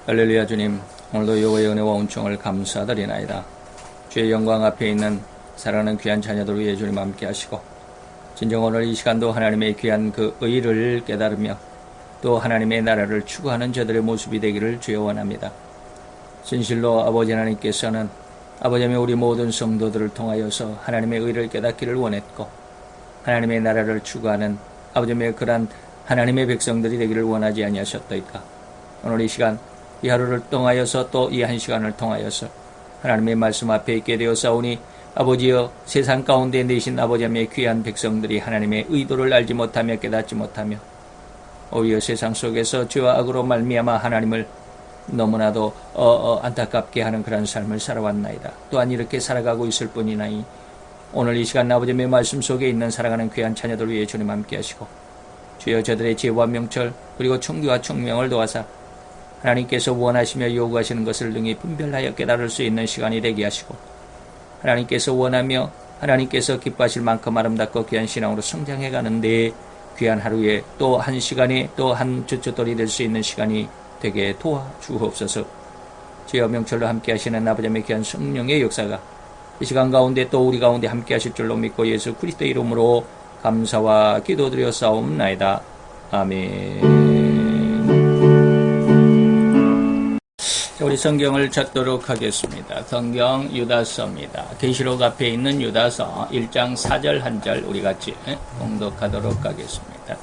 할렐루야. 주님, 오늘도 여호와의 은혜와 은총을 감사드리나이다. 주의 영광 앞에 있는 사랑하는 귀한 자녀들 위해 주님 함께 하시고, 진정 오늘 이 시간도 하나님의 귀한 그 의를 깨달으며 또 하나님의 나라를 추구하는 저들의 모습이 되기를 주여 원합니다. 진실로 아버지 하나님께서는 아버지의 우리 모든 성도들을 통하여서 하나님의 의를 깨닫기를 원했고, 하나님의 나라를 추구하는 아버지의 그러한 하나님의 백성들이 되기를 원하지 아니하셨더이까. 오늘 이 시간, 이 하루를 통하여서 또 이 한 시간을 통하여서 하나님의 말씀 앞에 있게 되었사오니, 아버지여, 세상 가운데 내신 아버지의 귀한 백성들이 하나님의 의도를 알지 못하며 깨닫지 못하며 오히려 세상 속에서 죄와 악으로 말미암아 하나님을 너무나도 안타깝게 하는 그런 삶을 살아왔나이다. 또한 이렇게 살아가고 있을 뿐이나이, 오늘 이 시간 아버지의 말씀 속에 있는 살아가는 귀한 자녀들 위해 주님 함께 하시고, 주여 저들의 지혜와 명철 그리고 총기와 총명을 도와사 하나님께서 원하시며 요구하시는 것을 능히 분별하여 깨달을 수 있는 시간이 되게 하시고, 하나님께서 원하며 하나님께서 기뻐하실 만큼 아름답고 귀한 신앙으로 성장해 가는데 귀한 하루에 또 한 시간에 또 한 주춧돌이 될 수 있는 시간이 되게 도와주옵소서. 주여 명철로 함께 하시는 아버지의 귀한 성령의 역사가 이 시간 가운데 또 우리 가운데 함께 하실 줄로 믿고 예수 그리스도의 이름으로 감사와 기도드렸사옵나이다. 아멘. 우리 성경을 찾도록 하겠습니다. 성경 유다서입니다. 계시록 앞에 있는 유다서 1장 4절 1절 우리 같이 봉독하도록 하겠습니다.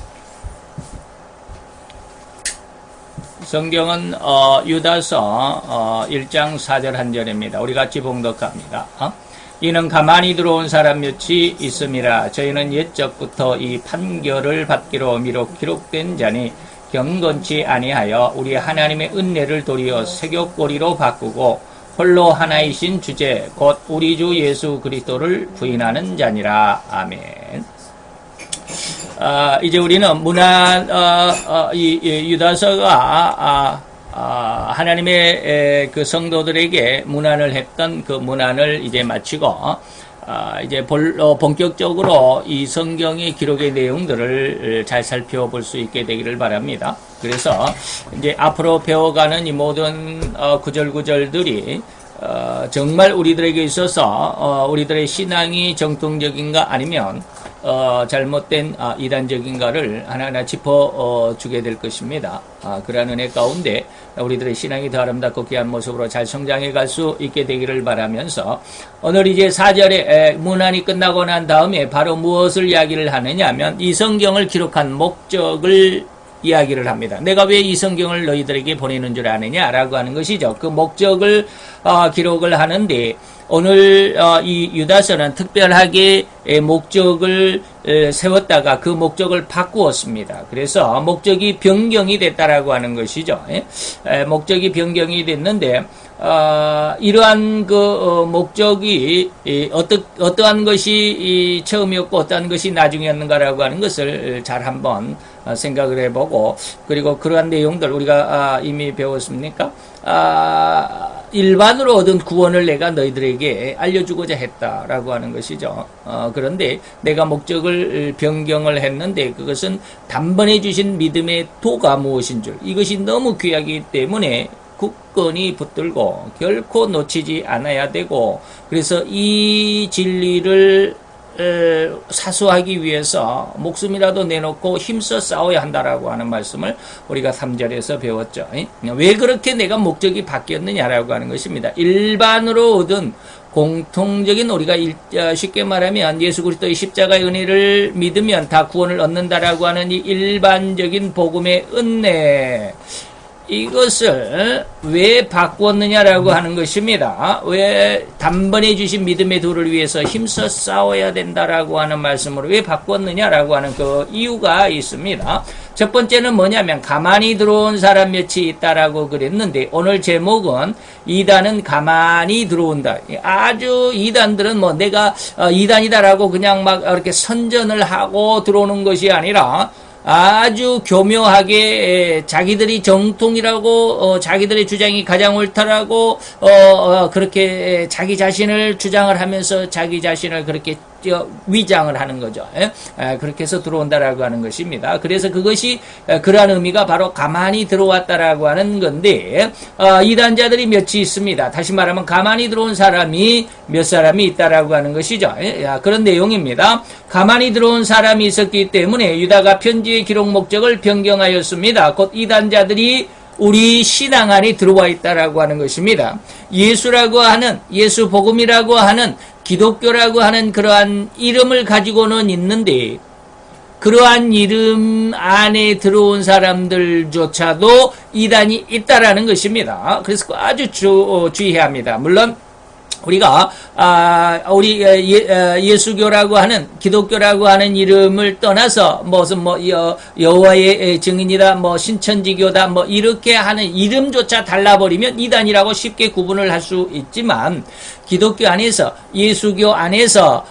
성경은 유다서 1장 4절 1절입니다. 우리 같이 봉독합니다. 이는 가만히 들어온 사람 몇이 있음이라. 저희는 옛적부터 이 판결을 받기로 미로 기록된 자니 경건치 아니하여 우리 하나님의 은혜를 도리어 세교꼬리로 바꾸고 홀로 하나이신 주제 곧 우리 주 예수 그리스도를 부인하는 자니라. 아멘. 이제 우리는 이 유다서가 하나님의 그 성도들에게 문안을 했던 그 문안을 이제 마치고 이제 본격적으로 이 성경의 기록의 내용들을 잘 살펴볼 수 있게 되기를 바랍니다. 그래서 이제 앞으로 배워가는 이 모든 구절구절들이 정말 우리들에게 있어서 우리들의 신앙이 정통적인가 아니면 잘못된 이단적인가를 하나하나 짚어주게 될 것입니다. 그러한 은혜 가운데 우리들의 신앙이 더 아름답고 귀한 모습으로 잘 성장해 갈 수 있게 되기를 바라면서, 오늘 이제 4절에 문안이 끝나고 난 다음에 바로 무엇을 이야기를 하느냐 하면 이 성경을 기록한 목적을 이야기를 합니다. 내가 왜 이 성경을 너희들에게 보내는 줄 아느냐라고 하는 것이죠. 그 목적을 기록을 하는데, 오늘 이 유다서는 특별하게 목적을 세웠다가 그 목적을 바꾸었습니다. 그래서 목적이 변경이 됐다라고 하는 것이죠. 목적이 변경이 됐는데, 이러한 그 목적이 어떠한 것이 처음이었고 어떠한 것이 나중이었는가라고 하는 것을 잘 한번 생각을 해보고, 그리고 그러한 내용들 우리가 이미 배웠습니까? 일반으로 얻은 구원을 내가 너희들에게 알려주고자 했다라고 하는 것이죠. 그런데 내가 목적을 변경을 했는데 그것은 단번에 주신 믿음의 도가 무엇인 줄, 이것이 너무 귀하기 때문에 굳건히 붙들고 결코 놓치지 않아야 되고, 그래서 이 진리를 사수하기 위해서 목숨이라도 내놓고 힘써 싸워야 한다라고 하는 말씀을 우리가 3절에서 배웠죠. 왜 그렇게 내가 목적이 바뀌었느냐라고 하는 것입니다. 일반으로 얻은 공통적인, 우리가 쉽게 말하면 예수 그리스도의 십자가의 은혜를 믿으면 다 구원을 얻는다라고 하는 이 일반적인 복음의 은혜, 이것을 왜 바꾸었느냐라고 하는 것입니다. 왜 단번에 주신 믿음의 도를 위해서 힘써 싸워야 된다라고 하는 말씀으로 왜 바꾸었느냐라고 하는 그 이유가 있습니다. 첫 번째는 뭐냐면 가만히 들어온 사람 몇이 있다라고 그랬는데, 오늘 제목은 이단은 가만히 들어온다. 아주 이단들은 뭐 내가 이단이다라고 그냥 막 이렇게 선전을 하고 들어오는 것이 아니라 아주 교묘하게 자기들이 정통이라고 자기들의 주장이 가장 옳다라고 그렇게 자기 자신을 주장을 하면서 자기 자신을 그렇게 위장을 하는 거죠. 그렇게 해서 들어온다라고 하는 것입니다. 그래서 그것이 그러한 의미가 바로 가만히 들어왔다라고 하는 건데 이단자들이 몇이 있습니다. 다시 말하면 가만히 들어온 사람이 몇 사람이 있다라고 하는 것이죠. 그런 내용입니다. 가만히 들어온 사람이 있었기 때문에 유다가 편지의 기록 목적을 변경하였습니다. 곧 이단자들이 우리 신앙 안에 들어와 있다라고 하는 것입니다. 예수라고 하는, 예수 복음이라고 하는, 기독교라고 하는 그러한 이름을 가지고는 있는데 그러한 이름 안에 들어온 사람들조차도 이단이 있다라는 것입니다. 그래서 아주 주의해야 합니다. 물론 우리가 우리 예수교라고 하는, 기독교라고 하는 이름을 떠나서 무슨 여호와의 증인이다, 신천지교다, 이렇게 하는 이름조차 달라버리면 이단이라고 쉽게 구분을 할 수 있지만, 기독교 안에서, 예수교 안에서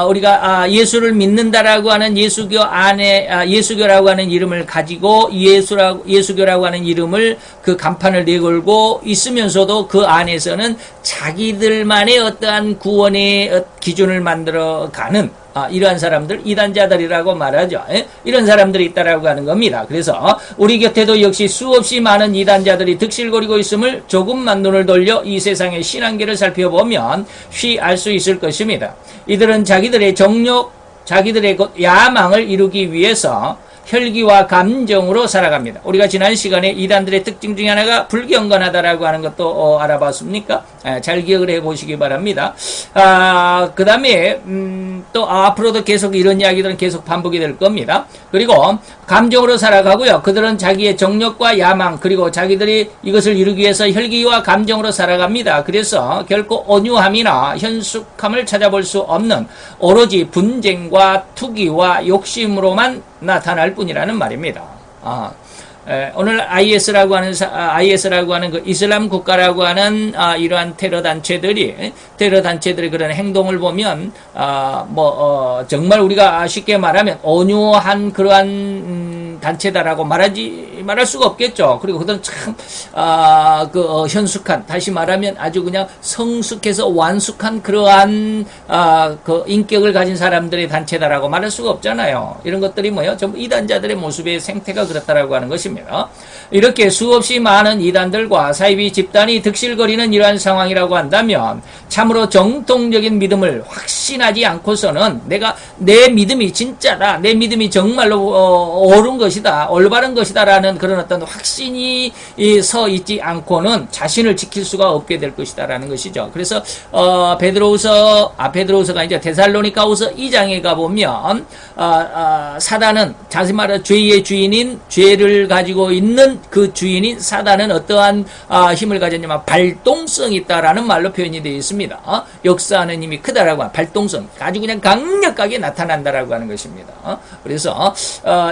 우리가 예수를 믿는다라고 하는 예수교 안에 예수교라고 하는 이름을 가지고 예수교라고 하는 이름을 그 간판을 내걸고 있으면서도 그 안에서는 자기들만의 어떠한 구원의 기준을 만들어가는 이러한 사람들, 이단자들이라고 말하죠. 이런 사람들이 있다라고 하는 겁니다. 그래서 우리 곁에도 역시 수없이 많은 이단자들이 득실거리고 있음을 조금만 눈을 돌려 이 세상의 신앙계를 살펴보면 쉬 알 수 있을 것입니다. 이들은 자기들의 정욕, 자기들의 야망을 이루기 위해서 혈기와 감정으로 살아갑니다. 우리가 지난 시간에 이단들의 특징 중에 하나가 불경건하다라고 하는 것도 알아봤습니까? 잘 기억을 해보시기 바랍니다. 그 다음에 또 앞으로도 계속 이런 이야기들은 계속 반복이 될 겁니다. 그리고 감정으로 살아가고요. 그들은 자기의 정욕과 야망, 그리고 자기들이 이것을 이루기 위해서 혈기와 감정으로 살아갑니다. 그래서 결코 온유함이나 현숙함을 찾아볼 수 없는 오로지 분쟁과 투기와 욕심으로만 나타날 뿐이라는 말입니다. 오늘 IS라고 하는 그 이슬람 국가라고 하는 이러한 테러 단체들의 그런 행동을 보면 정말 우리가 쉽게 말하면 온유한 그러한 단체다라고 말할 수가 없겠죠. 그리고 그들은 참 현숙한, 다시 말하면 아주 그냥 성숙해서 완숙한 그러한 그 인격을 가진 사람들의 단체다라고 말할 수가 없잖아요. 이런 것들이 전부 이단자들의 모습의 생태가 그렇다라고 하는 것입니다. 이렇게 수없이 많은 이단들과 사이비 집단이 득실거리는 이러한 상황이라고 한다면 참으로 정통적인 믿음을 확신하지 않고서는 내 믿음이 진짜다, 내 믿음이 정말로 옳은 것이다, 올바른 것이다라는 그런 어떤 확신이 서 있지 않고는 자신을 지킬 수가 없게 될 것이다라는 것이죠. 그래서 베드로후서가 이제 데살로니가후서 2장에 가보면 사단은, 다시 말해 죄의 주인인, 죄를 가지고 있는 그 주인인 사단은 어떠한 힘을 가졌냐면 발동성이 있다라는 말로 표현이 되어 있습니다. 역사하는 힘이 크다라고 하는 발동성, 아주 그냥 강력하게 나타난다라고 하는 것입니다. 그래서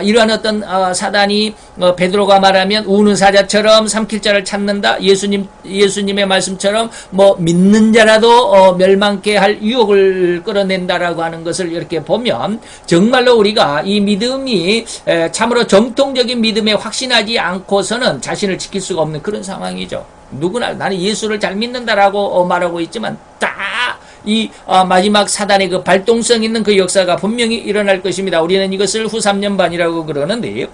이러한 어떤 사단이 베드로가 말하면 우는 사자처럼 삼킬 자를 찾는다, 예수님의 말씀처럼 믿는 자라도 멸망케 할 유혹을 끌어낸다라고 하는 것을 이렇게 보면 정말로 우리가 이 믿음이 참으로 정통적인 믿음에 확신하지 않고서는 자신을 지킬 수가 없는 그런 상황이죠. 누구나 나는 예수를 잘 믿는다라고 말하고 있지만 이 마지막 사단의 그 발동성 있는 그 역사가 분명히 일어날 것입니다. 우리는 이것을 후 3년반이라고 그러는데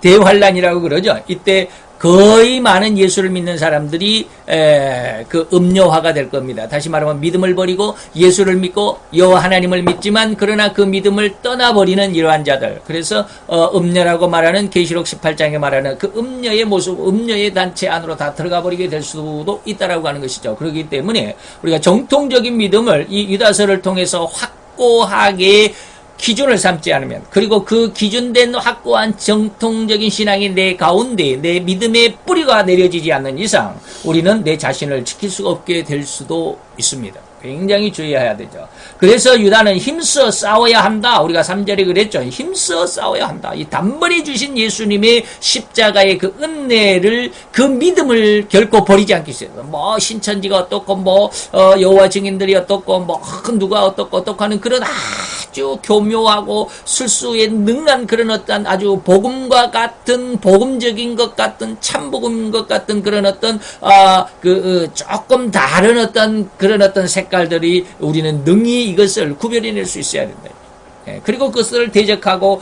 대환란이라고 그러죠. 이때 거의 많은 예수를 믿는 사람들이 그 음료화가 될 겁니다. 다시 말하면 믿음을 버리고 예수를 믿고 여호와 하나님을 믿지만 그러나 그 믿음을 떠나버리는 이러한 자들. 그래서 음녀라고 말하는 계시록 18장에 말하는 그 음녀의 모습, 음녀의 단체 안으로 다 들어가 버리게 될 수도 있다라고 하는 것이죠. 그렇기 때문에 우리가 정통적인 믿음을 이 유다서를 통해서 확고하게 기준을 삼지 않으면, 그리고 그 기준된 확고한 정통적인 신앙이 내 가운데 내 믿음의 뿌리가 내려지지 않는 이상 우리는 내 자신을 지킬 수가 없게 될 수도 있습니다. 굉장히 주의해야 되죠. 그래서 유다는 힘써 싸워야 한다. 우리가 3절에 그랬죠. 힘써 싸워야 한다. 이 단번에 주신 예수님의 십자가의 그 은혜를, 그 믿음을 결코 버리지 않기 위해서 신천지가 어떻고 여호와 증인들이 어떻고 누가 어떻고 하는 그런 아주 교묘하고 술수에 능한 그런 어떤 아주 복음과 같은, 복음적인 것 같은, 참복음인 것 같은 그런 어떤 조금 다른 어떤 그런 어떤 색 색깔들이 우리는 능히 이것을 구별해낼 수 있어야 된다. 그리고 그것을 대적하고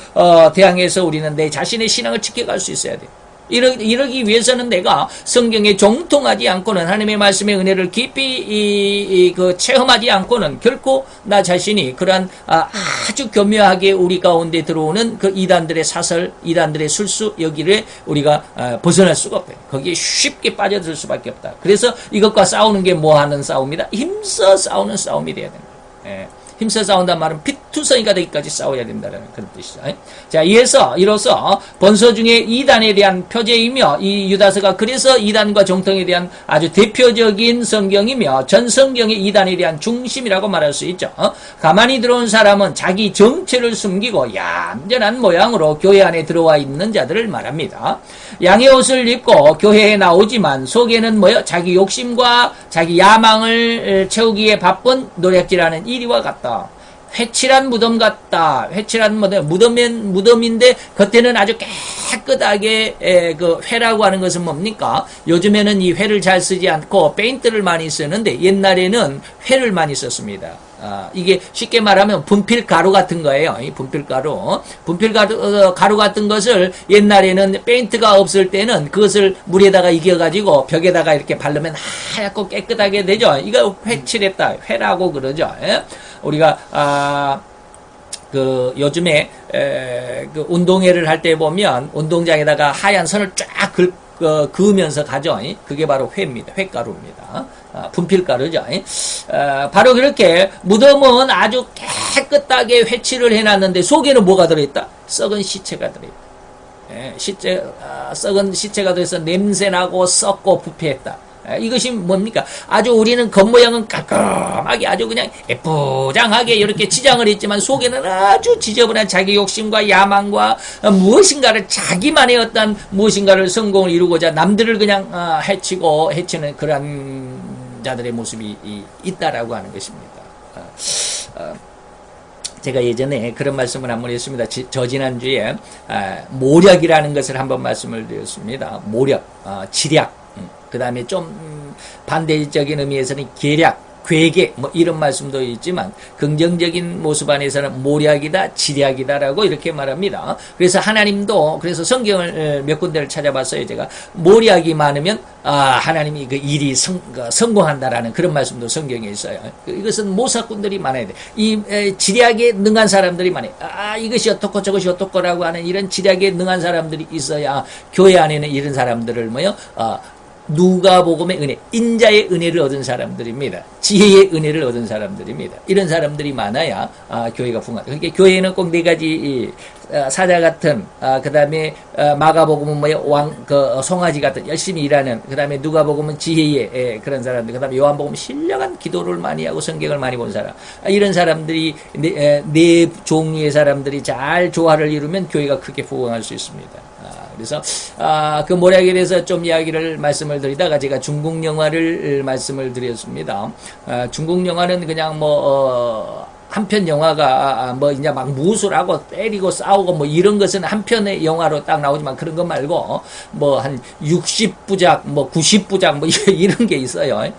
대항해서 우리는 내 자신의 신앙을 지켜갈 수 있어야 돼. 이러기 위해서는 내가 성경에 정통하지 않고는 하나님의 말씀의 은혜를 깊이 체험하지 않고는 결코 나 자신이 그러한 아주 교묘하게 우리 가운데 들어오는 그 이단들의 사설, 이단들의 술수 여기를 우리가 벗어날 수가 없어요. 거기에 쉽게 빠져들 수밖에 없다. 그래서 이것과 싸우는 게 뭐 하는 싸움이다? 힘써 싸우는 싸움이 돼야 된다. 힘써 싸운다는 말은 피투성이가 되기까지 싸워야 된다는 그런 뜻이죠. 자, 이로써 본서 중에 이단에 대한 표제이며 이 유다서가 그래서 이단과 정통에 대한 아주 대표적인 성경이며 전 성경의 이단에 대한 중심이라고 말할 수 있죠. 가만히 들어온 사람은 자기 정체를 숨기고 얌전한 모양으로 교회 안에 들어와 있는 자들을 말합니다. 양의 옷을 입고 교회에 나오지만 속에는 자기 욕심과 자기 야망을 채우기에 바쁜 노략질하는 이리와 같다. 회칠한 무덤 같다. 회칠한 무덤인데 겉에는 아주 깨끗하게 그 회라고 하는 것은 뭡니까? 요즘에는 이 회를 잘 쓰지 않고 페인트를 많이 쓰는데 옛날에는 회를 많이 썼습니다. 이게 쉽게 말하면 분필가루 같은 거예요. 이 분필가루 가루 같은 것을 옛날에는 페인트가 없을 때는 그것을 물에다가 이겨가지고 벽에다가 이렇게 바르면 하얗고 깨끗하게 되죠. 이거 회칠했다. 회라고 그러죠. 우리가 요즘에 그 운동회를 할 때 보면 운동장에다가 하얀 선을 쫙 그으면서 가죠. 그게 바로 회입니다. 회가루입니다. 분필가루죠. 바로 그렇게 무덤은 아주 깨끗하게 회칠을 해놨는데 속에는 뭐가 들어있다? 썩은 시체가 들어있다. 썩은 시체가 들어있어 냄새나고 썩고 부패했다. 이것이 뭡니까? 아주 우리는 겉모양은 깔끔하게 아주 그냥 예쁘장하게 이렇게 치장을 했지만 속에는 아주 지저분한 자기 욕심과 야망과 무엇인가를 자기만의 어떤 무엇인가를 성공을 이루고자 남들을 그냥 해치는 그런 자들의 모습이 있다라고 하는 것입니다. 제가 예전에 그런 말씀을 한번 했습니다. 지난주에 모략이라는 것을 한번 말씀을 드렸습니다. 모략, 지략. 그 다음에 좀 반대적인 의미에서는 계략, 괴계 이런 말씀도 있지만 긍정적인 모습 안에서는 모략이다, 지략이다라고 이렇게 말합니다. 그래서 하나님도 그래서 성경을 몇 군데를 찾아봤어요. 제가 모략이 많으면 하나님이 그 일이 성공한다라는 그런 말씀도 성경에 있어요. 이것은 모사꾼들이 많아야 돼. 이 지략에 능한 사람들이 많아요. 이것이 어떻고 저것이 어떻고라고 하는 이런 지략에 능한 사람들이 있어야 교회 안에는 이런 사람들을 누가복음의 은혜, 인자의 은혜를 얻은 사람들입니다. 지혜의 은혜를 얻은 사람들입니다. 이런 사람들이 많아야 교회가 풍성하다. 그러니까 교회는 꼭 네 가지 사자 같은, 그 다음에 마가복음은 송아지 같은 열심히 일하는, 그 다음에 누가복음은 지혜의 그런 사람들, 그 다음에 요한복음은 신령한 기도를 많이 하고 성경을 많이 본 사람, 이런 사람들이 네 종류의 사람들이 잘 조화를 이루면 교회가 크게 부흥할 수 있습니다. 그래서 그 모략에 대해서 좀 말씀을 드리다가 제가 중국 영화를 말씀을 드렸습니다. 중국 영화는 그냥 한편 영화가 이제 막 무술하고 때리고 싸우고 이런 것은 한 편의 영화로 딱 나오지만 그런 거 말고 한 60부작 90부작 이런 게 있어요.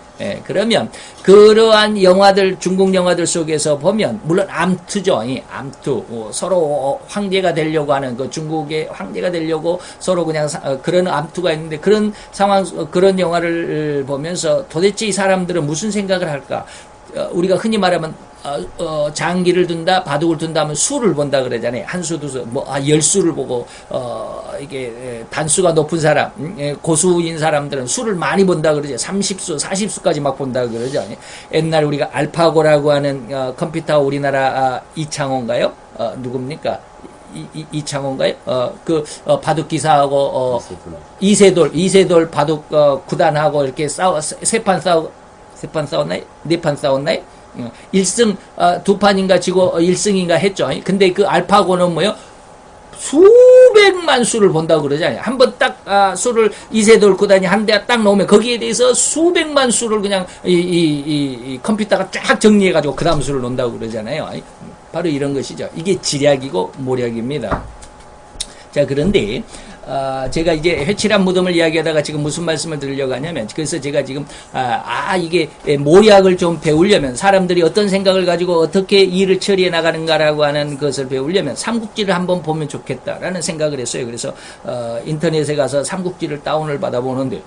그러면 그러한 영화들, 중국 영화들 속에서 보면 물론 암투죠. 암투, 서로 황제가 되려고 하는 그 중국의 황제가 되려고 서로 그냥 그런 암투가 있는데 그런 상황, 그런 영화를 보면서 도대체 이 사람들은 무슨 생각을 할까? 우리가 흔히 말하면 장기를 둔다, 바둑을 둔다 하면 수를 본다 그러잖아요. 한 수, 두 수, 10수를 보고, 이게, 단수가 높은 사람, 고수인 사람들은 수를 많이 본다 그러죠. 30수, 40수까지 막 본다 그러죠. 옛날 우리가 알파고라고 하는, 컴퓨터 우리나라, 이창호인가요? 누굽니까? 이창호인가요? 바둑 기사하고, 이세돌 바둑, 구단하고 이렇게 세 판 싸웠나요? 네 판 싸웠나요? 1승, 2판인가 지고 1승인가 했죠. 근데 그 알파고는 수백만 수를 본다고 그러잖아요. 한번 딱, 수를 이세돌 구단이 한 대 딱 놓으면 거기에 대해서 수백만 수를 그냥 이 컴퓨터가 쫙 정리해가지고 그 다음 수를 놓는다고 그러잖아요. 바로 이런 것이죠. 이게 지략이고 모략입니다. 자, 그런데, 제가 이제 회칠한 무덤을 이야기하다가 지금 무슨 말씀을 드리려고 하냐면, 그래서 제가 지금, 이게 모략을 좀 배우려면, 사람들이 어떤 생각을 가지고 어떻게 일을 처리해 나가는가라고 하는 것을 배우려면, 삼국지를 한번 보면 좋겠다라는 생각을 했어요. 그래서, 인터넷에 가서 삼국지를 다운을 받아보는데,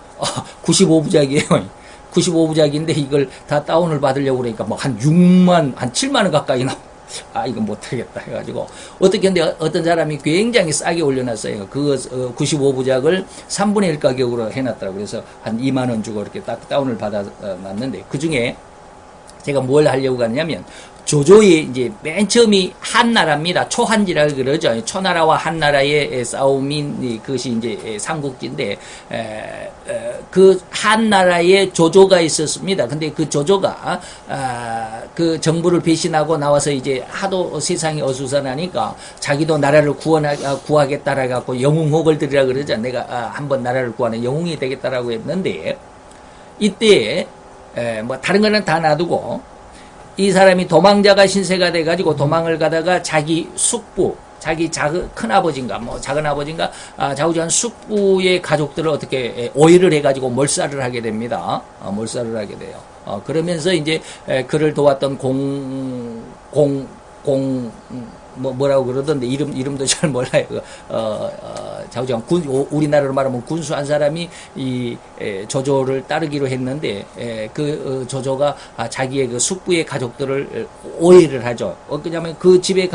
95부작이에요. 95부작인데 이걸 다 다운을 받으려고 그러니까 뭐 한 6만, 한 7만 원 가까이 나와. 이거 못하겠다 해가지고 어떻게 근데 어떤 사람이 굉장히 싸게 올려놨어요. 그 95부작을 3분의 1 가격으로 해놨더라고요. 그래서 한 2만 원 주고 이렇게 딱 다운을 받아놨는데, 그 중에 제가 뭘 하려고 하냐면, 조조의 이제 맨 처음이 한나라입니다. 초한지라 그러죠. 초나라와 한나라의 싸움인 그것이 이제 삼국지인데, 그 한나라에 조조가 있었습니다. 근데 그 조조가 그 정부를 배신하고 나와서 이제 하도 세상이 어수선하니까 자기도 나라를 구하겠다라 갖고 영웅혹을 들이라 그러죠. 내가 한번 나라를 구하는 영웅이 되겠다라고 했는데, 이때 뭐 다른 거는 다 놔두고 이 사람이 도망자가 신세가 돼가지고 도망을 가다가 자기 숙부, 자기 큰아버지인가, 뭐 작은아버지인가, 좌우지간 숙부의 가족들을 어떻게 오해를 해가지고 몰살을 하게 됩니다. 몰살을 하게 돼요. 그러면서 이제 그를 도왔던 뭐라고 그러던데, 이름도 잘 몰라요. 좌우지간 우리나라로 말하면 군수 한 사람이 이 조조를 따르기로 했는데, 그 조조가 자기의 그 숙부의 가족들을 오해를 하죠. 왜냐면 그 집에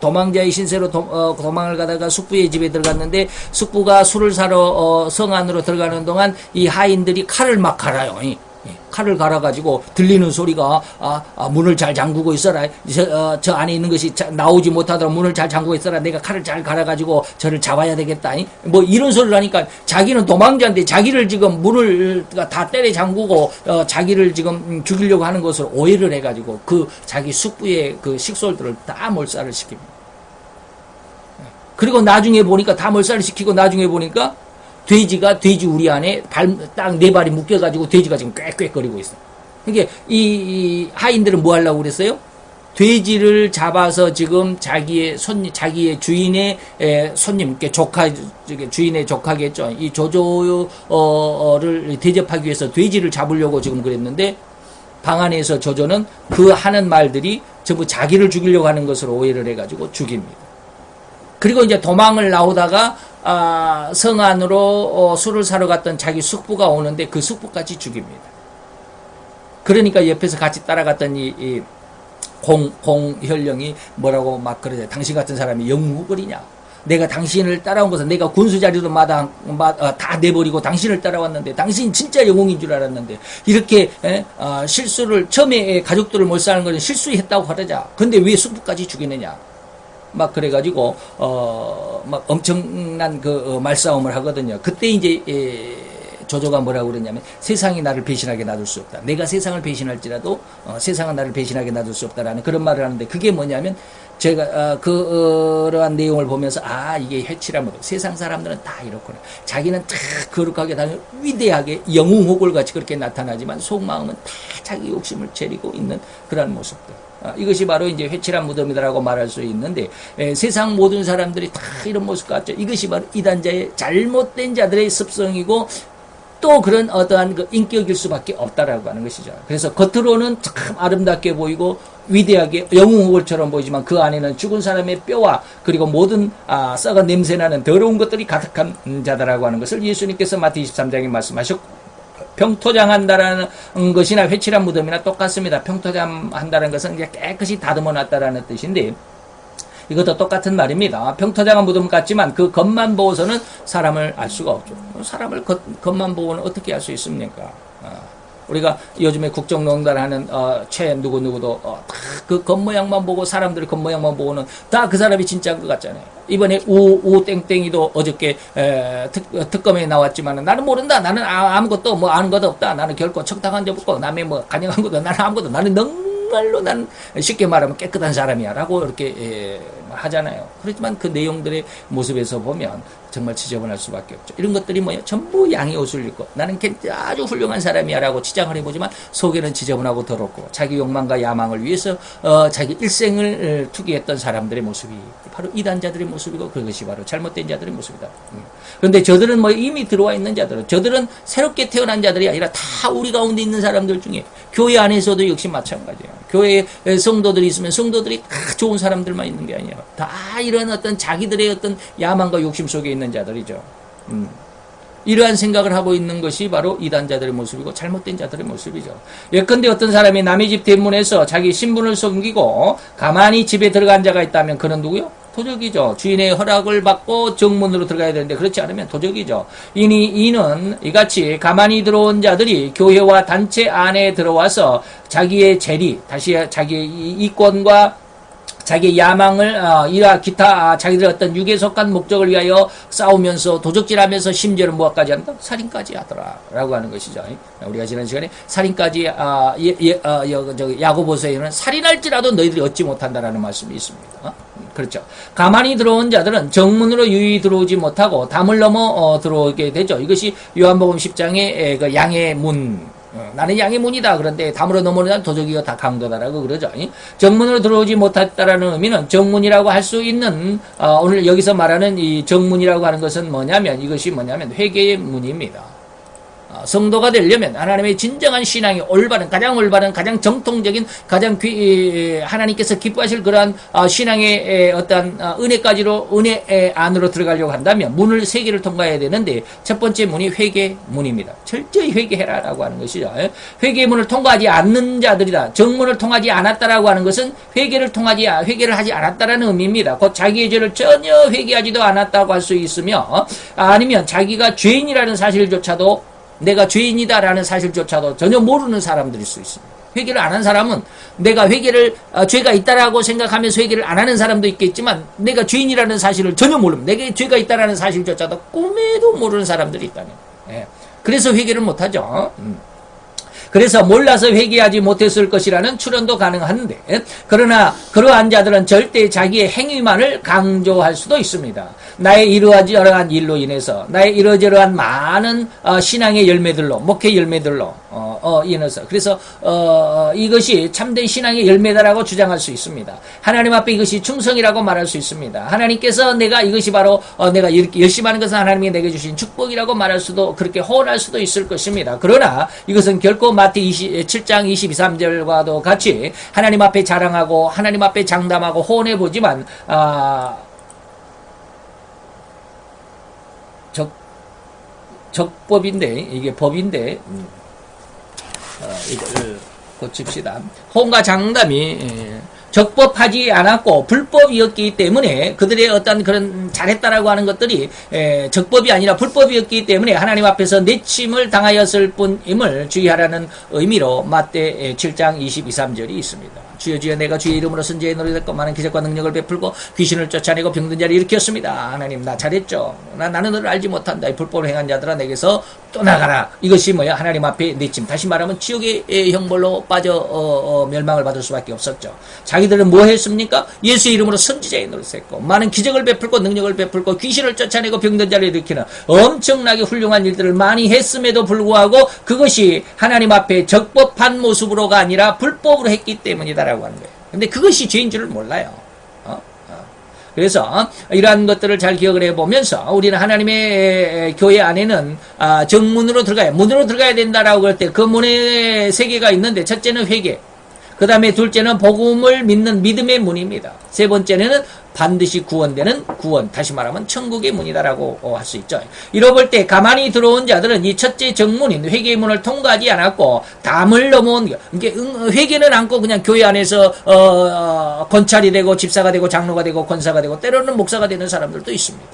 도망자의 신세로 도망을 가다가 숙부의 집에 들어갔는데, 숙부가 술을 사러 성 안으로 들어가는 동안 이 하인들이 칼을 막 갈아요. 칼을 갈아가지고 들리는 소리가 문을 잘 잠그고 있어라. 저 안에 있는 것이 나오지 못하도록 문을 잘 잠그고 있어라. 내가 칼을 잘 갈아가지고 저를 잡아야 되겠다. 뭐 이런 소리를 하니까 자기는 도망자인데 자기를 지금 문을 다 때려 잠그고 자기를 지금 죽이려고 하는 것을 오해를 해가지고 그 자기 숙부의 그 식솔들을 다 몰살을 시킵니다. 그리고 나중에 보니까 다 몰살을 시키고 나중에 보니까 돼지가 돼지 우리 안에 딱 네 발이 묶여가지고 돼지가 지금 꽥꽥거리고 있어. 그러니까 이 하인들은 뭐 하려고 그랬어요? 돼지를 잡아서 지금 자기의 주인의 손님, 주인의 조카겠죠. 이 조조를 대접하기 위해서 돼지를 잡으려고 지금 그랬는데, 방 안에서 조조는 그 하는 말들이 전부 자기를 죽이려고 하는 것으로 오해를 해가지고 죽입니다. 그리고 이제 도망을 나오다가 성 안으로 술을 사러 갔던 자기 숙부가 오는데 그 숙부까지 죽입니다. 그러니까 옆에서 같이 따라갔던 이 공혈령이 뭐라고 막 그러죠. 당신 같은 사람이 영웅이냐? 내가 당신을 따라온 것은 내가 군수 자리도 다 내버리고 당신을 따라왔는데 당신 진짜 영웅인 줄 알았는데 이렇게 실수를 처음에 가족들을 몰살하는 것은 실수했다고 하자. 근데 왜 숙부까지 죽이느냐? 막 그래가지고 막 엄청난 그 말싸움을 하거든요. 그때 이제 조조가 뭐라고 그러냐면 세상이 나를 배신하게 놔둘 수 없다. 내가 세상을 배신할지라도 세상은 나를 배신하게 놔둘 수 없다라는 그런 말을 하는데, 그게 뭐냐면 제가 그러한 내용을 보면서 이게 해치라면 세상 사람들은 다 이렇구나. 자기는 다 거룩하게 위대하게 영웅호골 같이 그렇게 나타나지만 속마음은 다 자기 욕심을 채리고 있는 그런 모습들. 이것이 바로 이제 회칠한 무덤이다라고 말할 수 있는데, 세상 모든 사람들이 다 이런 모습 같죠. 이것이 바로 이단자의 잘못된 자들의 습성이고 또 그런 어떠한 그 인격일 수밖에 없다라고 하는 것이죠. 그래서 겉으로는 참 아름답게 보이고 위대하게 영웅호골처럼 보이지만 그 안에는 죽은 사람의 뼈와 그리고 모든 썩은 냄새나는 더러운 것들이 가득한 자다라고 하는 것을 예수님께서 마태 23장에 말씀하셨고, 평토장한다라는 것이나 회칠한 무덤이나 똑같습니다. 평토장한다는 것은 이제 깨끗이 다듬어 놨다라는 뜻인데, 이것도 똑같은 말입니다. 평토장한 무덤 같지만 그 겉만 보고서는 사람을 알 수가 없죠. 사람을 겉만 보고는 어떻게 알 수 있습니까? 우리가 요즘에 국정농단 하는 최 누구누구도 그 겉모양만 보고, 사람들 겉모양만 보고는 다 그 사람이 진짜인 것 같잖아요. 이번에 우 땡땡이도 어저께 특검에 나왔지만 나는 모른다. 나는 아무것도 뭐 아는 것도 없다. 나는 결코 척당한 적 없고 남의 뭐 간여한 것도 나는 아무것도, 나는 너무 정말로 난 쉽게 말하면 깨끗한 사람이야 라고 이렇게 하잖아요. 그렇지만 그 내용들의 모습에서 보면 정말 지저분할 수밖에 없죠. 이런 것들이 뭐예요? 전부 양의 옷을 입고 나는 아주 훌륭한 사람이야 라고 치장을 해보지만 속에는 지저분하고 더럽고 자기 욕망과 야망을 위해서 자기 일생을 투기했던 사람들의 모습이 바로 이단자들의 모습이고 그것이 바로 잘못된 자들의 모습이다. 그런데 저들은 뭐 이미 들어와 있는 자들은 저들은 새롭게 태어난 자들이 아니라 다 우리 가운데 있는 사람들 중에 교회 안에서도 역시 마찬가지예요. 교회에 성도들이 있으면 성도들이 다 좋은 사람들만 있는 게 아니에요. 다 이런 어떤 자기들의 어떤 야망과 욕심 속에 있는 자들이죠. 이러한 생각을 하고 있는 것이 바로 이단자들의 모습이고 잘못된 자들의 모습이죠. 예컨대 어떤 사람이 남의 집 대문에서 자기 신분을 숨기고 가만히 집에 들어간 자가 있다면 그는 누구요? 도적이죠. 주인의 허락을 받고 정문으로 들어가야 되는데 그렇지 않으면 도적이죠. 이는 이같이 가만히 들어온 자들이 교회와 단체 안에 들어와서 자기의 재리, 다시 자기의 이권과 자기의 야망을 이와 기타 자기들 어떤 육에 속한 목적을 위하여 싸우면서 도적질하면서 심지어는 무엇까지 한다? 살인까지 하더라 라고 하는 것이죠. 우리가 지난 시간에 살인까지 야고보서에는 살인할지라도 너희들이 얻지 못한다라는 말씀이 있습니다. 그렇죠. 가만히 들어온 자들은 정문으로 유유히 들어오지 못하고 담을 넘어 들어오게 되죠. 이것이 요한복음 10장의 그 양의 문, 나는 양의 문이다. 그런데 담으로 넘어오는 도적이가 다 강도다라고 그러죠. 정문으로 들어오지 못했다라는 의미는 정문이라고 할 수 있는 오늘 여기서 말하는 이 정문이라고 하는 것은 뭐냐면 이것이 뭐냐면 회개의 문입니다. 성도가 되려면 하나님의 진정한 신앙이 가장 올바른, 가장 정통적인, 가장 하나님께서 기뻐하실 그러한 신앙의 어떤 은혜까지로 은혜 안으로 들어가려고 한다면 문을 3개를 통과해야 되는데 첫 번째 문이 회개 문입니다. 철저히 회개해라라고 하는 것이죠. 회개의 문을 통과하지 않는 자들이다. 정문을 통하지 않았다라고 하는 것은 회개를 하지 않았다라는 의미입니다. 곧 자기의 죄를 전혀 회개하지도 않았다고 할 수 있으며 아니면 자기가 죄인이라는 사실조차도 내가 죄인이다라는 사실조차도 전혀 모르는 사람들일 수 있습니다. 회개를 안 한 사람은 내가 죄가 있다라고 생각하면서 회개를 안 하는 사람도 있겠지만 내가 죄인이라는 사실을 전혀 모릅니다. 내게 죄가 있다라는 사실조차도 꿈에도 모르는 사람들이 있다는 거예요. 그래서 회개를 못하죠. 그래서 몰라서 회개하지 못했을 것이라는 추론도 가능한데 그러나 그러한 자들은 절대 자기의 행위만을 강조할 수도 있습니다. 나의 이러저러한 일로 인해서 나의 이러저러한 많은 신앙의 열매들로 목회 열매들로 인해서 그래서 이것이 참된 신앙의 열매다라고 주장할 수 있습니다. 하나님 앞에 이것이 충성이라고 말할 수 있습니다. 하나님께서 이것이 바로 내가 이렇게 열심히 하는 것은 하나님이 내게 주신 축복이라고 말할 수도 그렇게 호언할 수도 있을 것입니다. 그러나 이것은 결코 마태 7장 22, 3절과도 같이 하나님 앞에 자랑하고 하나님 앞에 장담하고 호언해보지만 적법인데 이게 법인데 이걸 고칩시다. 호언과 장담이 적법하지 않았고 불법이었기 때문에 그들의 어떤 그런 잘했다라고 하는 것들이 적법이 아니라 불법이었기 때문에 하나님 앞에서 내침을 당하였을 뿐임을 주의하라는 의미로 마태 7장 22, 3절이 있습니다. 주여 주여 내가 주의 이름으로 선지자의 노릇을 했고 많은 기적과 능력을 베풀고 귀신을 쫓아내고 병든 자를 일으켰습니다. 하나님 나 잘했죠. 나는 너를 알지 못한다. 이 불법을 행한 자들아 내게서 떠나가라. 이것이 뭐야? 하나님 앞에 내침. 다시 말하면 지옥의 형벌로 빠져 멸망을 받을 수밖에 없었죠. 자기들은 뭐 했습니까? 예수의 이름으로 선지자의 노릇을 했고 많은 기적을 베풀고 능력을 베풀고 귀신을 쫓아내고 병든 자를 일으키는 엄청나게 훌륭한 일들을 많이 했음에도 불구하고 그것이 하나님 앞에 적법한 모습으로가 아니라 불법으로 했기 때문이다 라고 하는 거예요. 근데 그것이 죄인 줄을 몰라요. 그래서 이러한 것들을 잘 기억을 해보면서 우리는 하나님의 교회 안에는 정문으로 문으로 들어가야 된다라고 할 때 그 문에 3개가 있는데 첫째는 회개, 그 다음에 둘째는 복음을 믿는 믿음의 문입니다. 세 번째는 반드시 구원되는 구원, 다시 말하면 천국의 문이다라고 할 수 있죠. 이러 볼 때 가만히 들어온 자들은 이 첫째 정문인 회개의 문을 통과하지 않았고 담을 넘어온 거. 회개는 않고 그냥 교회 안에서 권찰이 되고 집사가 되고 장로가 되고 권사가 되고 때로는 목사가 되는 사람들도 있습니다.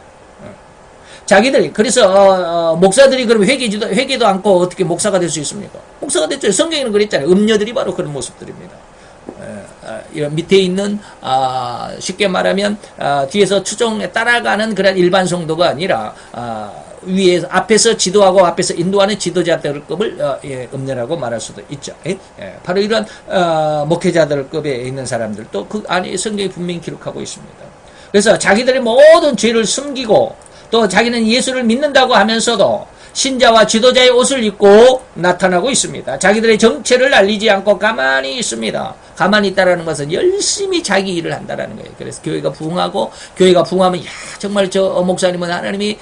자기들이 그래서 목사들이 그럼 회개도 않고 어떻게 목사가 될 수 있습니까? 목사가 됐죠. 성경에는 그랬잖아요. 음녀들이 바로 그런 모습들입니다. 이런 밑에 있는 쉽게 말하면 뒤에서 추종에 따라가는 그런 일반 성도가 아니라 위에 앞에서 지도하고 앞에서 인도하는 지도자들급을 음녀라고 말할 수도 있죠. 바로 이런 목회자들급에 있는 사람들도 그 안에 성경이 분명히 기록하고 있습니다. 그래서 자기들의 모든 죄를 숨기고 또 자기는 예수를 믿는다고 하면서도 신자와 지도자의 옷을 입고 나타나고 있습니다. 자기들의 정체를 알리지 않고 가만히 있습니다. 가만히 있다라는 것은 열심히 자기 일을 한다라는 거예요. 그래서 교회가 부흥하면 야 정말 저 목사님은 하나님이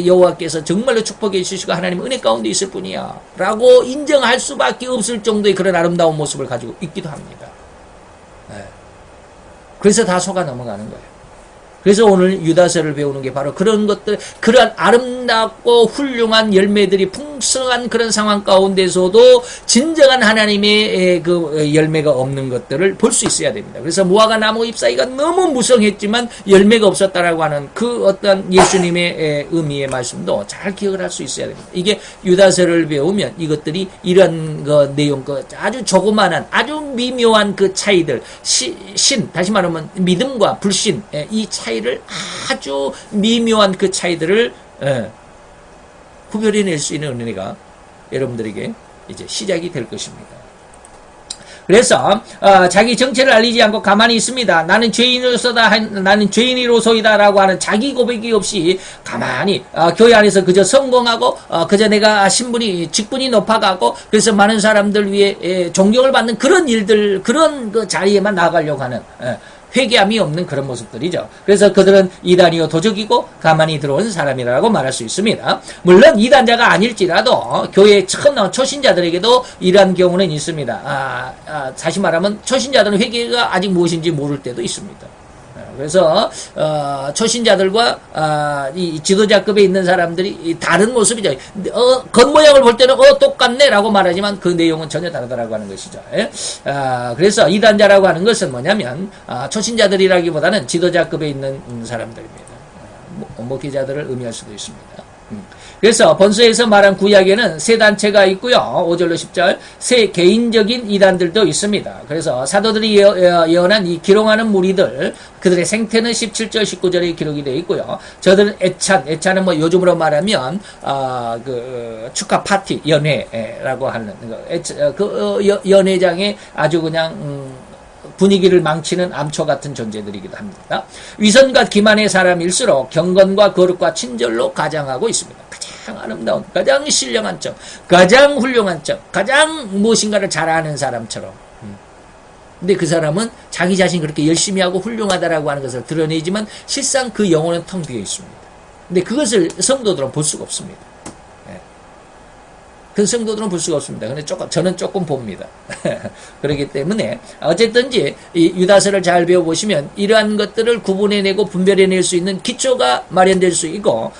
여호와께서 정말로 축복해 주시고 하나님 은혜 가운데 있을 뿐이야 라고 인정할 수밖에 없을 정도의 그런 아름다운 모습을 가지고 있기도 합니다. 그래서 다 속아 넘어가는 거예요. 그래서 오늘 유다서를 배우는 게 바로 그런 것들, 그러한 아름답고 훌륭한 열매들이 풍성한 그런 상황 가운데서도 진정한 하나님의 그 열매가 없는 것들을 볼 수 있어야 됩니다. 그래서 무화과 나무 잎사귀가 너무 무성했지만 열매가 없었다라고 하는 그 어떤 예수님의 의미의 말씀도 잘 기억을 할 수 있어야 됩니다. 이게 유다서를 배우면 이것들이 이런 그 내용, 그 아주 조그만한, 아주 미묘한 그 차이들, 다시 말하면 믿음과 불신, 이 차이를 아주 미묘한 그 차이들을 구별해낼 수 있는 은혜가 여러분들에게 이제 시작이 될 것입니다. 그래서 자기 정체를 알리지 않고 가만히 있습니다. 나는 죄인이로소이다라고 하는 자기 고백이 없이 가만히 교회 안에서 그저 성공하고 그저 내가 직분이 높아가고 그래서 많은 사람들 위해 존경을 받는 그런 일들, 그런 그 자리에만 나가려고 하는 회개함이 없는 그런 모습들이죠. 그래서 그들은 이단이요 도적이고 가만히 들어온 사람이라고 말할 수 있습니다. 물론 이단자가 아닐지라도 교회에 처음 나온 초신자들에게도 이러한 경우는 있습니다. 다시 말하면 초신자들은 회개가 아직 무엇인지 모를 때도 있습니다. 그래서 초신자들과 이 지도자급에 있는 사람들이 다른 모습이죠. 겉모양을 볼 때는 똑같네 라고 말하지만 그 내용은 전혀 다르다라고 하는 것이죠. 그래서 이단자라고 하는 것은 뭐냐면 초신자들이라기보다는 지도자급에 있는 사람들입니다. 목회자들을 의미할 수도 있습니다. 그래서 본서에서 말한 구약에는 세 단체가 있고요. 5절로 10절 세 개인적인 이단들도 있습니다. 그래서 사도들이 예언한 이 기롱하는 무리들, 그들의 생태는 17절 19절에 기록이 되어 있고요. 저들은 애찬은 뭐 요즘으로 말하면 그 축하 파티 연회라고 하는 연회장에 아주 그냥 분위기를 망치는 암초 같은 존재들이기도 합니다. 위선과 기만의 사람일수록 경건과 거룩과 친절로 가장하고 있습니다. 가장 아름다운, 가장 신령한 점, 가장 훌륭한 점, 가장 무엇인가를 잘하는 사람처럼. 근데 그 사람은 자기 자신이 그렇게 열심히 하고 훌륭하다라고 하는 것을 드러내지만 실상 그 영혼은 텅 비어 있습니다. 근데 그것을 성도들은 볼 수가 없습니다. 그 성도들은 볼 수가 없습니다. 근데 저는 조금 봅니다. 그렇기 때문에 어쨌든지 이 유다서를 잘 배워보시면 이러한 것들을 구분해내고 분별해낼 수 있는 기초가 마련될 수 있고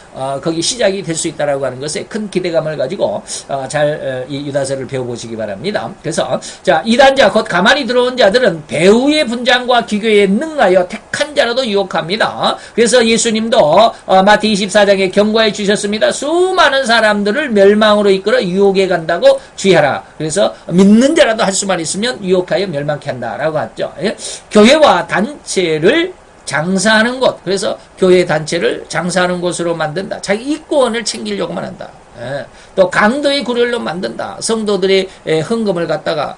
거기 시작이 될 수 있다라고 하는 것에 큰 기대감을 가지고 잘 이 유다서를 배워보시기 바랍니다. 그래서 자, 이단자 곧 가만히 들어온 자들은 배후의 분장과 기교에 능하여 택한 자라도 유혹합니다. 그래서 예수님도 마태 24장에 경고해 주셨습니다. 수많은 사람들을 멸망으로 이끌어 유혹해 간다고 주의하라. 그래서 믿는 자라도 할 수만 있으면 유혹하여 멸망케 한다라고 하죠. 교회와 단체를 장사하는 곳, 그래서 교회 단체를 장사하는 곳으로 만든다. 자기 이권을 챙기려고만 한다. 또 강도의 구렬로 만든다. 성도들의 헌금을 갖다가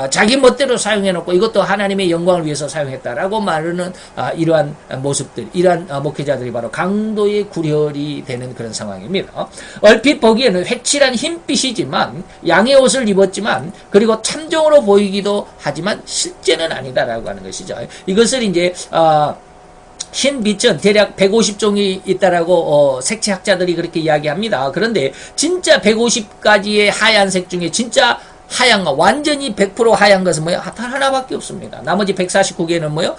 자기 멋대로 사용해놓고 이것도 하나님의 영광을 위해서 사용했다라고 말하는 이러한 모습들, 이러한 목회자들이 바로 강도의 구렬이 되는 그런 상황입니다. 얼핏 보기에는 회칠한 흰빛이지만 양의 옷을 입었지만 그리고 참종으로 보이기도 하지만 실제는 아니다라고 하는 것이죠. 이것을 이제 흰빛은 대략 150종이 있다라고 색채학자들이 그렇게 이야기합니다. 그런데 진짜 150가지의 하얀색 중에 진짜 하얀 거, 완전히 100% 하얀 것은 뭐예요? 단 하나밖에 없습니다. 나머지 149개는 뭐예요?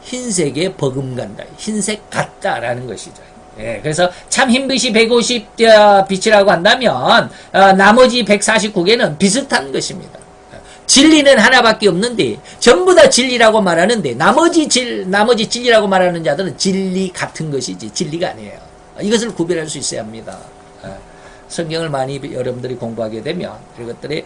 흰색에 버금간다. 흰색 같다라는 것이죠. 그래서 참 흰빛이 150빛이라고 한다면 나머지 149개는 비슷한 것입니다. 진리는 하나밖에 없는데 전부 다 진리라고 말하는데 나머지 진리라고 말하는 자들은 진리 같은 것이지 진리가 아니에요. 이것을 구별할 수 있어야 합니다. 성경을 많이 여러분들이 공부하게 되면 이것들이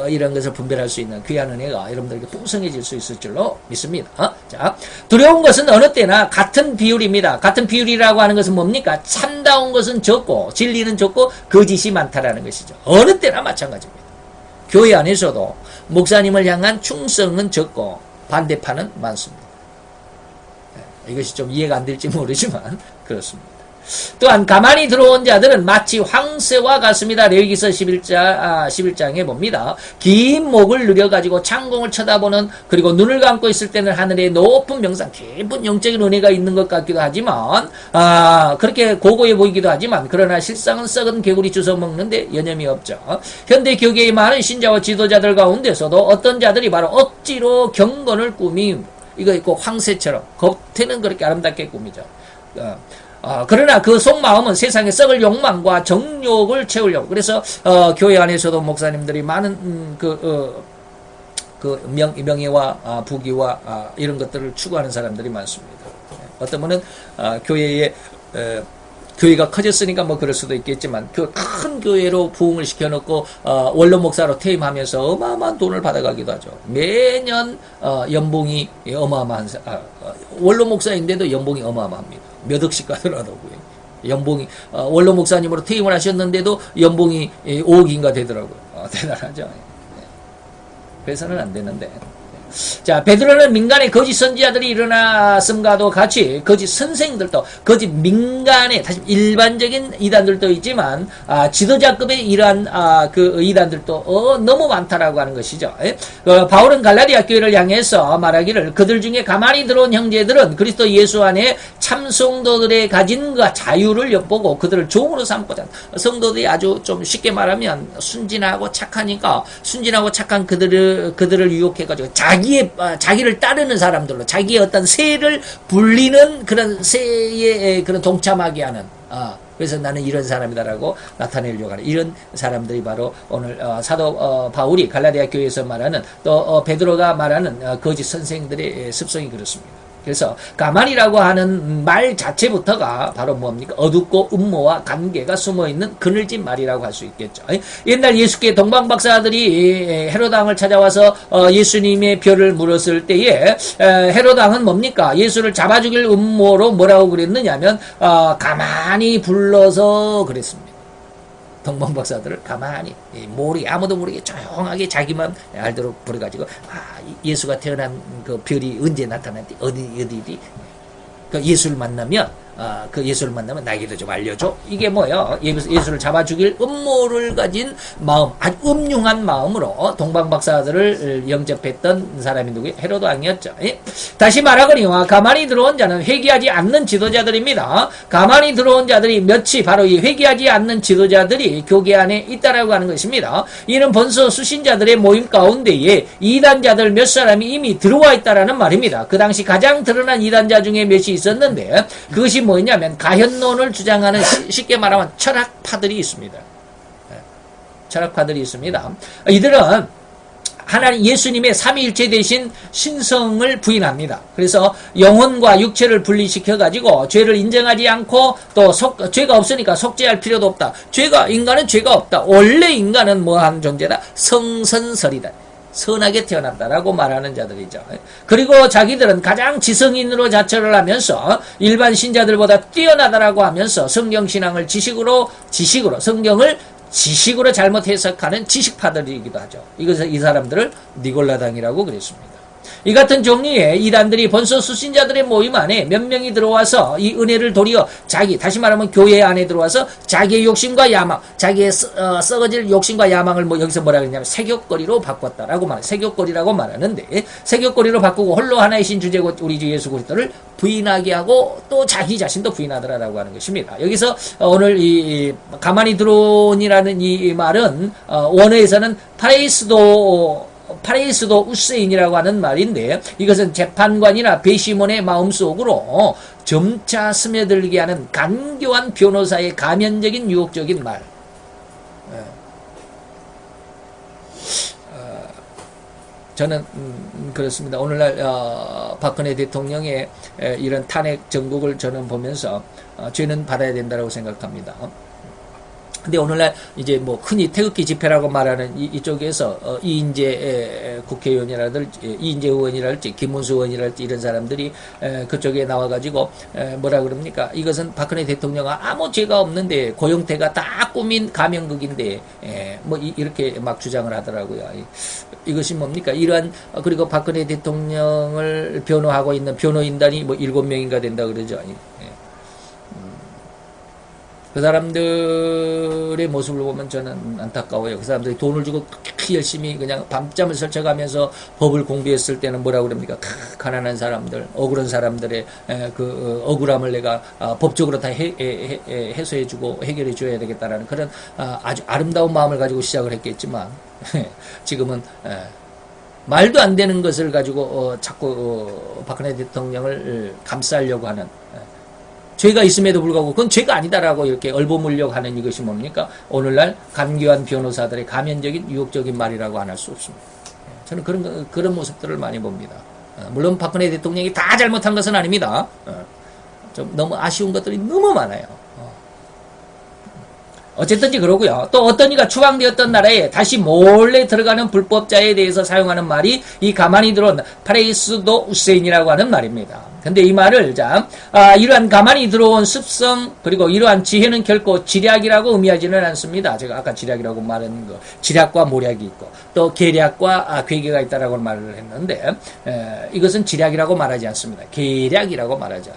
이런 것을 분별할 수 있는 귀한 은혜가 여러분들에게 풍성해질 수 있을 줄로 믿습니다. 자, 두려운 것은 어느 때나 같은 비율입니다. 같은 비율이라고 하는 것은 뭡니까? 참다운 것은 적고 진리는 적고 거짓이 많다라는 것이죠. 어느 때나 마찬가지입니다. 교회 안에서도 목사님을 향한 충성은 적고 반대파는 많습니다. 이것이 좀 이해가 안 될지 모르지만 그렇습니다. 또한 가만히 들어온 자들은 마치 황새와 같습니다. 레위기서 11장에 봅니다. 긴 목을 누려가지고 창공을 쳐다보는, 그리고 눈을 감고 있을 때는 하늘의 높은 명상, 깊은 영적인 은혜가 있는 것 같기도 하지만 그렇게 고고해 보이기도 하지만 그러나 실상은 썩은 개구리 주워 먹는데 여념이 없죠. 현대 교계의 많은 신자와 지도자들 가운데서도 어떤 자들이 바로 억지로 경건을 꾸미, 이거 있고 황새처럼 겉에는 그렇게 아름답게 꾸미죠. 그러나 그 속마음은 세상의 썩을 욕망과 정욕을 채우려고. 그래서 교회 안에서도 목사님들이 많은 명예와 부귀와 이런 것들을 추구하는 사람들이 많습니다. 어떤 분은 교회가 커졌으니까 뭐 그럴 수도 있겠지만 큰 교회로 부흥을 시켜놓고 원로 목사로 퇴임하면서 어마어마한 돈을 받아가기도 하죠. 매년 연봉이 어마어마한 원로 목사인데도 연봉이 어마어마합니다. 몇 억씩 가더라고요. 연봉이 원로 목사님으로 퇴임을 하셨는데도 연봉이 5억인가 되더라고요. 대단하죠. 그래서는 안 되는데. 자, 베드로는 민간의 거짓 선지자들이 일어났음과도 같이 거짓 선생들도, 거짓 민간의 다시 일반적인 이단들도 있지만 지도자급의 이러한 그 이단들도 너무 많다라고 하는 것이죠. 바울은 갈라디아 교회를 향해서 말하기를 그들 중에 가만히 들어온 형제들은 그리스도 예수 안에 참 성도들의 가진 그 자유를 엿보고 그들을 종으로 삼고자 한다. 성도들이 아주 좀 쉽게 말하면 순진하고 착하니까 순진하고 착한 그들을 유혹해가지고 자기를 따르는 사람들로 자기의 어떤 세를 불리는 그런 세에 그런 동참하게 하는 그래서 나는 이런 사람이다라고 나타내려고 하는 이런 사람들이 바로 오늘 사도 바울이 갈라디아 교회에서 말하는 또 베드로가 말하는 거짓 선생들의 습성이 그렇습니다. 그래서 가만이라고 하는 말 자체부터가 바로 뭡니까? 어둡고 음모와 관계가 숨어있는 그늘진 말이라고 할 수 있겠죠. 옛날 예수께 동방박사들이 헤로당을 찾아와서 예수님의 별을 물었을 때에 헤로당은 뭡니까? 예수를 잡아 죽일 음모로 뭐라고 그랬느냐면 가만히 불러서 그랬습니다. 동방박사들을 가만히 아무도 모르게 조용하게 자기만 알도록 부려가지고 예수가 태어난 그 별이 언제 나타났지 어디디 그 예수를 만나면 나에게도 좀 알려줘. 이게 뭐예요? 예수를 잡아 죽일 음모를 가진 마음, 아주 음흉한 마음으로 동방박사들을 영접했던 사람이 누구예요? 헤로드 왕이었죠. 다시 말하거니와 가만히 들어온 자는 회개하지 않는 지도자들입니다. 가만히 들어온 자들이 몇이 바로 이 회개하지 않는 지도자들이 교계 안에 있다라고 하는 것입니다. 이는 번서 수신자들의 모임 가운데에 이단자들 몇 사람이 이미 들어와 있다라는 말입니다. 그 당시 가장 드러난 이단자 중에 몇이 있었는데 그것이 뭐냐면 가현론을 주장하는 쉽게 말하면 철학파들이 있습니다. 철학파들이 있습니다. 이들은 하나님 예수님의 삼위일체 대신 신성을 부인합니다. 그래서 영혼과 육체를 분리시켜 가지고 죄를 인정하지 않고 또 죄가 없으니까 속죄할 필요도 없다. 인간은 죄가 없다. 원래 인간은 뭐한 존재다? 성선설이다. 선하게 태어났다라고 말하는 자들이죠. 그리고 자기들은 가장 지성인으로 자처를 하면서 일반 신자들보다 뛰어나다라고 하면서 성경신앙을 지식으로 성경을 지식으로 잘못 해석하는 지식파들이기도 하죠. 이 사람들을 니골라당이라고 그랬습니다. 이 같은 종류의 이단들이 번서 수신자들의 모임 안에 몇 명이 들어와서 이 은혜를 도리어 다시 말하면 교회 안에 들어와서 자기의 욕심과 야망, 자기의 썩어질 욕심과 야망을 여기서 뭐라 그러냐면 세격거리로 바꿨다라고 세격거리라고 말하는데 세격거리로 바꾸고 홀로 하나이신 주제고 우리 주 예수 그리스도를 부인하게 하고 또 자기 자신도 부인하더라라고 하는 것입니다. 여기서 오늘 이 가만히 들어오니라는 이 말은 원어에서는 파레이스도 우세인이라고 하는 말인데 이것은 재판관이나 배심원의 마음속으로 점차 스며들게 하는 간교한 변호사의 가면적인 유혹적인 말. 저는 그렇습니다. 오늘날 박근혜 대통령의 이런 탄핵 정국을 저는 보면서 죄는 받아야 된다고 생각합니다. 근데 오늘날 이제 뭐 흔히 태극기 집회라고 말하는 이쪽에서 이인재 국회의원이라든지 이인재 의원이랄지 김문수 의원이랄지 이런 사람들이 그쪽에 나와가지고 뭐라 그럽니까? 이것은 박근혜 대통령은 아무 죄가 없는데 고영태가 다 꾸민 가면극인데 뭐 이렇게 막 주장을 하더라고요. 이것이 뭡니까? 이러한 그리고 박근혜 대통령을 변호하고 있는 변호인단이 뭐 7명인가 된다 그러죠. 그 사람들의 모습을 보면 저는 안타까워요. 그 사람들이 돈을 주고 그렇게 열심히 그냥 밤잠을 설쳐가면서 법을 공부했을 때는 뭐라고 그럽니까? 가난한 사람들, 억울한 사람들의 그 억울함을 내가 법적으로 다 해소해주고 해결해줘야 되겠다라는 그런 아주 아름다운 마음을 가지고 시작을 했겠지만 지금은 말도 안 되는 것을 가지고 자꾸 박근혜 대통령을 감싸려고 하는 죄가 있음에도 불구하고 그건 죄가 아니다라고 이렇게 얼버무리려고 하는 이것이 뭡니까? 오늘날 감교한 변호사들의 가면적인 유혹적인 말이라고 안 할 수 없습니다. 저는 그런 모습들을 많이 봅니다. 물론 박근혜 대통령이 다 잘못한 것은 아닙니다. 좀 너무 아쉬운 것들이 너무 많아요. 어쨌든지 그러고요. 또 어떤 이가 추방되었던 나라에 다시 몰래 들어가는 불법자에 대해서 사용하는 말이 이 가만히 들어온 파레이스도 우세인이라고 하는 말입니다. 근데 이 말을 이러한 가만히 들어온 습성 그리고 이러한 지혜는 결코 지략이라고 의미하지는 않습니다. 제가 아까 지략이라고 말한 거 지략과 모략이 있고 또 계략과 괴계가 있다라고 말을 했는데 이것은 지략이라고 말하지 않습니다. 계략이라고 말하죠.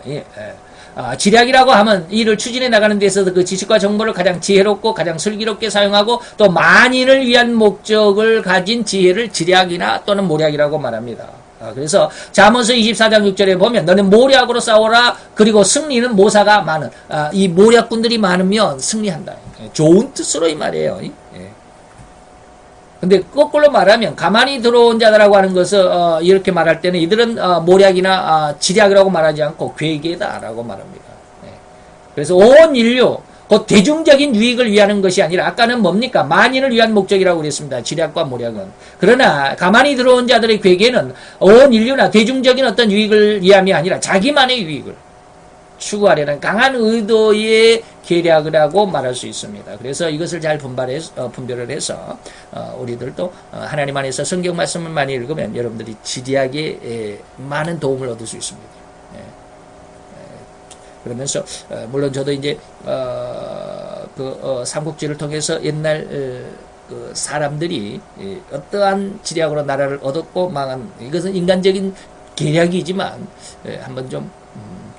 지략이라고 하면 이를 추진해 나가는 데 있어서 그 지식과 정보를 가장 지혜롭고 가장 슬기롭게 사용하고 또 만인을 위한 목적을 가진 지혜를 지략이나 또는 모략이라고 말합니다. 그래서 잠언서 24장 6절에 보면 너는 모략으로 싸워라. 그리고 승리는 모사가 많은 이 모략꾼들이 많으면 승리한다. 좋은 뜻으로 이 말이에요. 근데 거꾸로 말하면 가만히 들어온 자들라고 하는 것을 이렇게 말할 때는 이들은 모략이나 지략이라고 말하지 않고 괴계다라고 말합니다. 그래서 온 인류 곧 대중적인 유익을 위하는 것이 아니라 아까는 뭡니까? 만인을 위한 목적이라고 그랬습니다. 지략과 모략은. 그러나 가만히 들어온 자들의 괴계는 온 인류나 대중적인 어떤 유익을 위함이 아니라 자기만의 유익을 추구하려는 강한 의도의 계략을 하고 말할 수 있습니다. 그래서 이것을 잘 분별을 해서 우리들도 하나님 안에서 성경 말씀을 많이 읽으면 여러분들이 지리하게 많은 도움을 얻을 수 있습니다. 그러면서 물론 저도 이제 삼국지를 통해서 옛날 그 사람들이 어떠한 지략으로 나라를 얻었고 망한 이것은 인간적인 계략이지만 한번 좀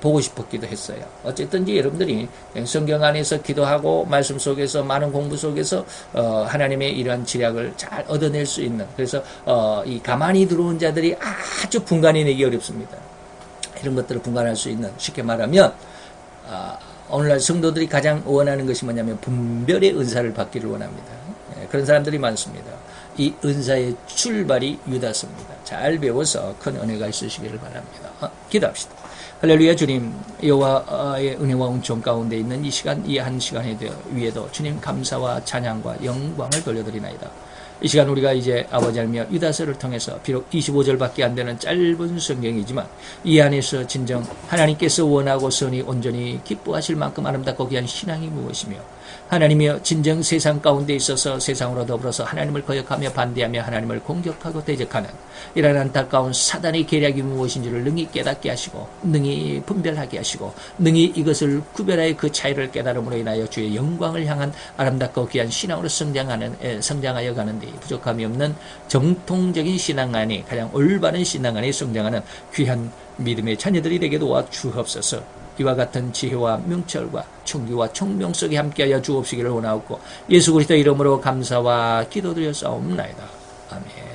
보고 싶었기도 했어요. 어쨌든지 여러분들이 성경 안에서 기도하고 말씀 속에서 많은 공부 속에서 하나님의 이러한 지략을 잘 얻어낼 수 있는 그래서 이 가만히 들어온 자들이 아주 분간해내기 어렵습니다. 이런 것들을 분간할 수 있는 쉽게 말하면 오늘날 성도들이 가장 원하는 것이 뭐냐면 분별의 은사를 받기를 원합니다. 그런 사람들이 많습니다. 이 은사의 출발이 유다서입니다. 잘 배워서 큰 은혜가 있으시기를 바랍니다. 기도합시다. 할렐루야. 주님, 여호와의 은혜와 은총 가운데 있는 이 시간, 이 한 시간에 위에도 주님 감사와 찬양과 영광을 돌려드리나이다. 이 시간 우리가 이제 아버지 하나님 유다서를 통해서 비록 25절밖에 안 되는 짧은 성경이지만 이 안에서 진정 하나님께서 원하고 선이 온전히 기뻐하실 만큼 아름답고 귀한 신앙이 무엇이며 하나님이여 진정 세상 가운데 있어서 세상으로 더불어서 하나님을 거역하며 반대하며 하나님을 공격하고 대적하는 이러한 안타까운 사단의 계략이 무엇인지를 능히 깨닫게 하시고 능히 분별하게 하시고 능히 이것을 구별하여 그 차이를 깨달음으로 인하여 주의 영광을 향한 아름답고 귀한 신앙으로 성장하여 가는데 부족함이 없는 정통적인 신앙 안에 가장 올바른 신앙 안에 성장하는 귀한 믿음의 자녀들이 되게 도와 주옵소서. 이와 같은 지혜와 명철과 총기와 총명 속에 함께하여 주옵시기를 원하옵고 예수 그리스도 이름으로 감사와 기도드려 싸움나이다. 아멘.